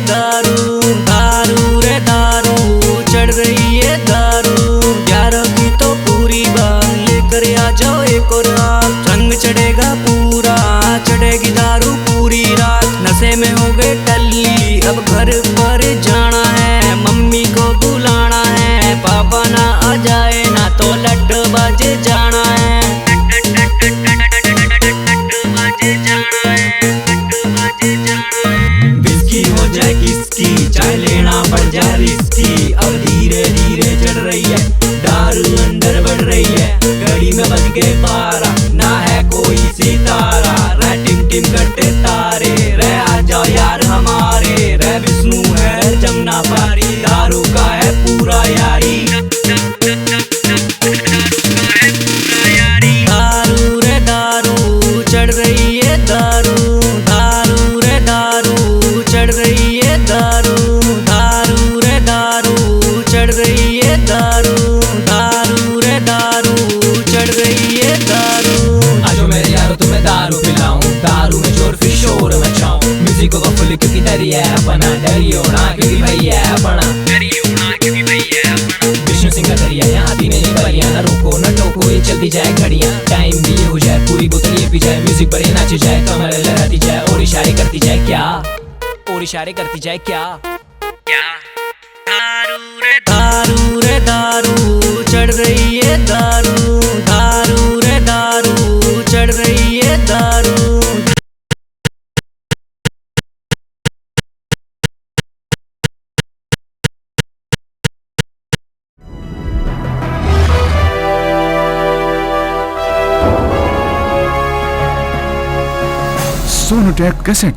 दारू, दारू रे दारू, चढ़ रही है दारू। 11 की तो पूरी बात, लेकर आ जाओ एक और रात। रंग चढ़ेगा पूरा, चढ़ेगी दारू पूरी रात। नशे में हो गए टल्ली, अब घर पर जाना है। मम्मी को बुलाना है, पापा ना आ जाए ना तो लड्डू बाजे जाना है। विस्की हो जाए किसकी, चाय लेना पड़ जाए रिस्की। अब धीरे धीरे चढ़ रही है दारू, अंदर बढ़ रही है। घड़ी में बज गए 12, ना है कोई सितारा। रे टिम टिम करते तारे, रे आ जाओ यार हमारे। रे विष्णु है जमुना पारी, दारू का है पूरा यारी। दारू रे दारू, चढ़ रही है दारू, दारू रे दारू, चढ़ रही है दारू। दारू रे दारू, चढ़ रही है दारू, दारू रे दारू, चढ़ रही है दारू। आजो मेरे यारो तुम्हें दारू पिलाऊं, दारू में जोर फिर शोर मचाऊं। म्यूजिक को फुल क्योंकि दरिया है अपना, डरियो ना क्योंकि भैया है अपना, डरियो ना क्योंकि भैया है अपना। विष्णु सिंह का दरिया यहाँ आती नहीं परियां, ना रोको ना टोको ये चलती जाए घड़ियां। टाइम भी ये हो जाए, पूरी बोतल ये पी जाए। म्यूजिक पर ये नाची जाए, कमर लहराती जाए और इशारे करती जाए क्या, और इशारे करती जाए क्या क्या। दारू रे दारू, चढ़ रही है दारू, दारू रे दारू, चढ़ रही है दारू। सोनोटेक कैसेट।